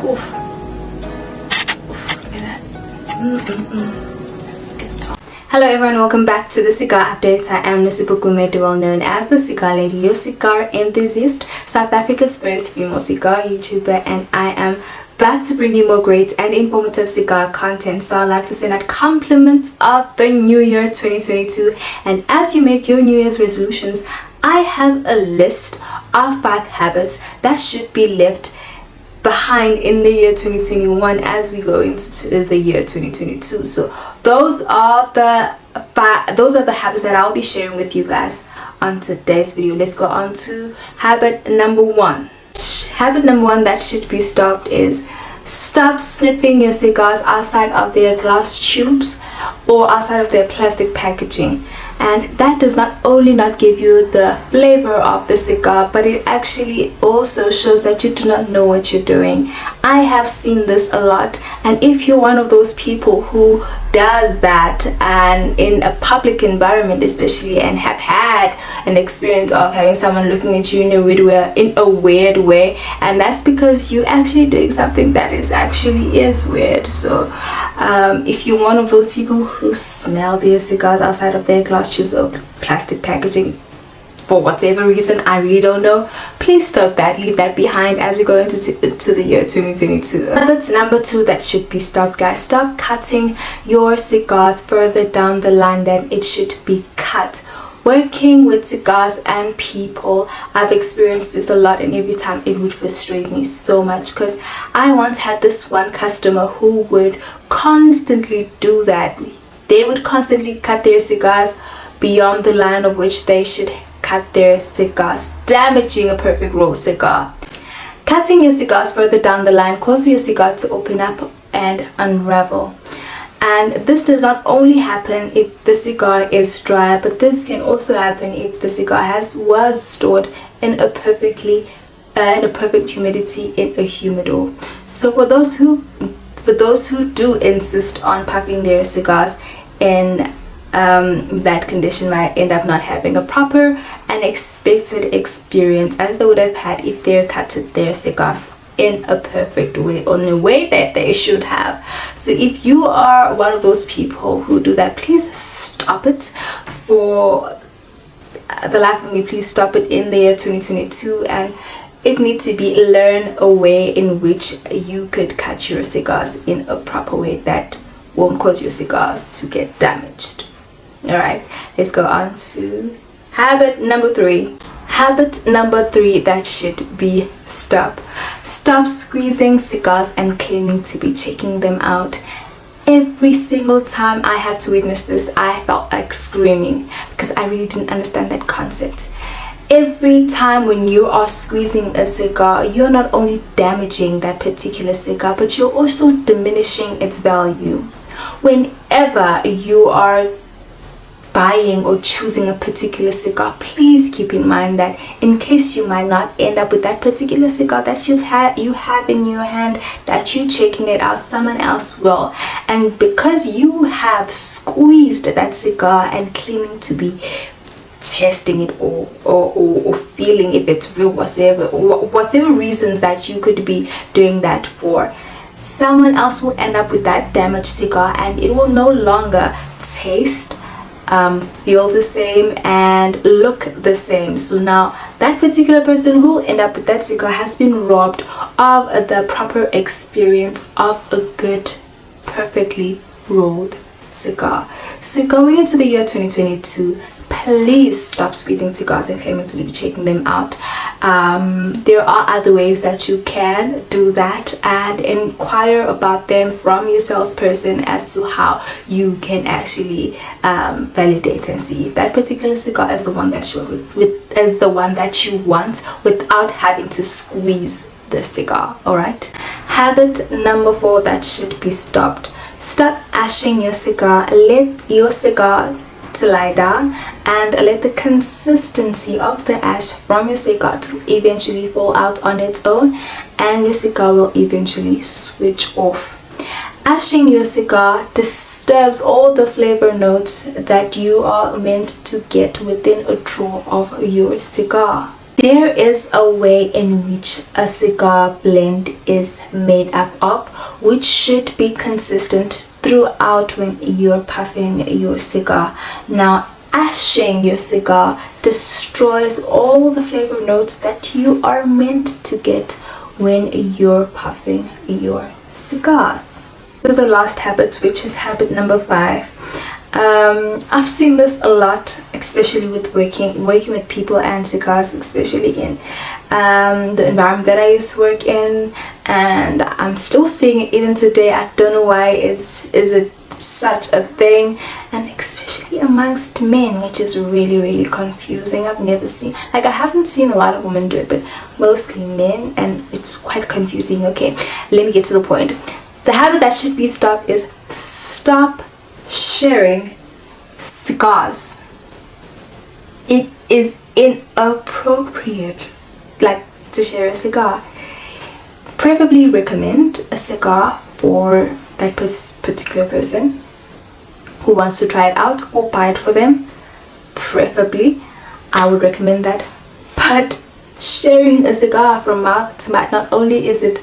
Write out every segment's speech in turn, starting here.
Oof. Look at that. Hello everyone, welcome back to the Cigar Updates. I am Nisibukumedi, well known as the Cigar Lady, your cigar enthusiast, South Africa's first female cigar YouTuber, and I am back to bring you more great and informative cigar content. So I'd like to send out compliments of the new year 2022, and as you make your New Year's resolutions, I have a list of 5 habits that should be left behind in the year 2021 as we go into the year 2022. So those are the habits that I'll be sharing with you guys on today's video. Let's go on to habit number 1. Habit number 1 that should be stopped is stop sniffing your cigars outside of their glass tubes or outside of their plastic packaging. And that does not only not give you the flavor of the cigar, but it actually also shows that you do not know what you're doing. I have seen this a lot, and if you're one of those people who does that, and in a public environment especially, and have had an experience of having someone looking at you in a weird way, and that's because you actually doing something that is weird. So if you're one of those people who smell their cigars outside of their glass tubes or plastic packaging for whatever reason, I really don't know, please stop that, leave that behind as we go into the year 2022. That's number 2 that should be stopped, guys. Stop cutting your cigars further down the line than it should be cut. Working with cigars and people, I've experienced this a lot, and every time it would frustrate me so much, because I once had this one customer who would constantly do that. They would constantly cut their cigars beyond the line of which they should cut their cigars, damaging a perfect roll cigar. Cutting your cigars further down the line causes your cigar to open up and unravel. And this does not only happen if the cigar is dry, but this can also happen if the cigar was stored in a perfect humidity in a humidor. So for those who do insist on packing their cigars in that condition, might end up not having a proper and expected experience as they would have had if they cutted their cigars in a perfect way, or in a way that they should have. So if you are one of those people who do that, please stop it. For the life of me, please stop it in the year 2022, and if need to be, learn a way in which you could cut your cigars in a proper way that won't cause your cigars to get damaged. Alright, let's go on to habit number 3. Habit number 3 that should be stopped. Stop squeezing cigars and claiming to be checking them out. Every single time I had to witness this, I felt like screaming, because I really didn't understand that concept. Every time when you are squeezing a cigar, you're not only damaging that particular cigar, but you're also diminishing its value. Whenever you are buying or choosing a particular cigar, please keep in mind that in case you might not end up with that particular cigar that you have in your hand, that you checking it out, someone else will. And because you have squeezed that cigar and claiming to be testing it or feeling if it's real, whatever reasons that you could be doing that for, someone else will end up with that damaged cigar, and it will no longer taste, feel the same, and look the same. So now that particular person who will end up with that cigar has been robbed of the proper experience of a good, perfectly rolled cigar. So going into the year 2022, please stop squeezing cigars and claiming to be checking them out. There are other ways that you can do that, and inquire about them from your salesperson as to how you can actually validate and see if that particular cigar is the one that you want, without having to squeeze the cigar. All right. Habit number 4 that should be stopped. Stop ashing your cigar. Let your cigar to lie down and let the consistency of the ash from your cigar to eventually fall out on its own, and your cigar will eventually switch off. Ashing your cigar disturbs all the flavor notes that you are meant to get within a draw of your cigar. There is a way in which a cigar blend is made up of, which should be consistent throughout when you're puffing your cigar. Now, ashing your cigar destroys all the flavor notes that you are meant to get when you're puffing your cigars. So the last habit, which is habit number 5. I've seen this a lot, especially with working with people and cigars, especially in the environment that I used to work in, and I'm still seeing it even today. I don't know why is it such a thing, and especially amongst men, which is really confusing. I haven't seen a lot of women do it, but mostly men, and it's quite confusing. Okay, let me get to the point. The habit that should be stopped is stop sharing cigars. It is inappropriate to share a cigar. Preferably recommend a cigar for that particular person who wants to try it out, or buy it for them. Preferably, I would recommend that. But sharing a cigar from mouth to mouth, not only is it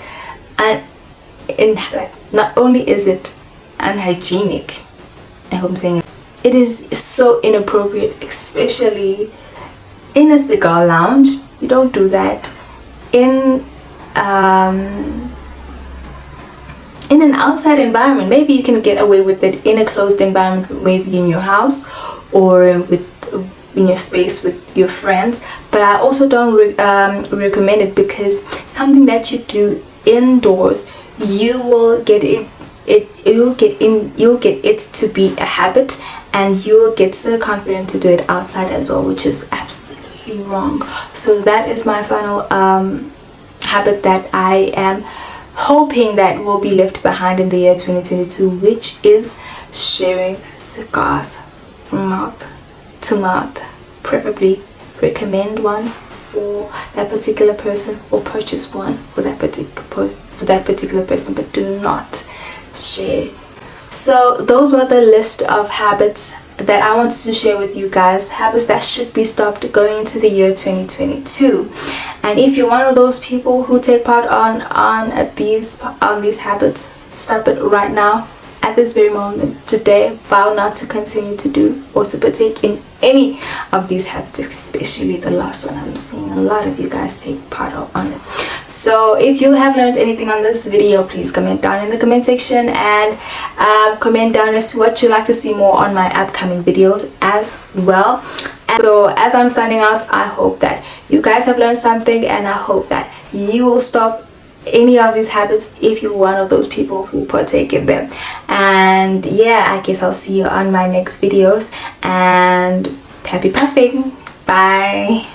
unhygienic, I hope I'm saying it is so inappropriate, especially in a cigar lounge. You don't do that in an outside environment. Maybe you can get away with it in a closed environment, maybe in your house or in your space with your friends, but I also don't recommend it, because something that you do indoors, you will get you'll get it to be a habit, and you'll get so confident to do it outside as well, which is absolutely wrong. So that is my final habit that I am hoping that will be left behind in the year 2022, which is sharing cigars from mouth to mouth. Preferably recommend one for that particular person, or purchase one for that particular person, but do not share. So those were the list of habits that I wanted to share with you guys, habits that should be stopped going into the year 2022. And if you're one of those people who take part on these habits, stop it right now, at this very moment. Today, vow not to continue to do or to partake in any of these habits, especially the last one. I'm seeing a lot of you guys take part on it. So if you have learned anything on this video, please comment down in the comment section, and comment down as to what you'd like to see more on my upcoming videos as well. And so as I'm signing out, I hope that you guys have learned something, and I hope that you will stop any of these habits if you're one of those people who partake in them. And yeah, I guess I'll see you on my next videos, and happy puffing. Bye.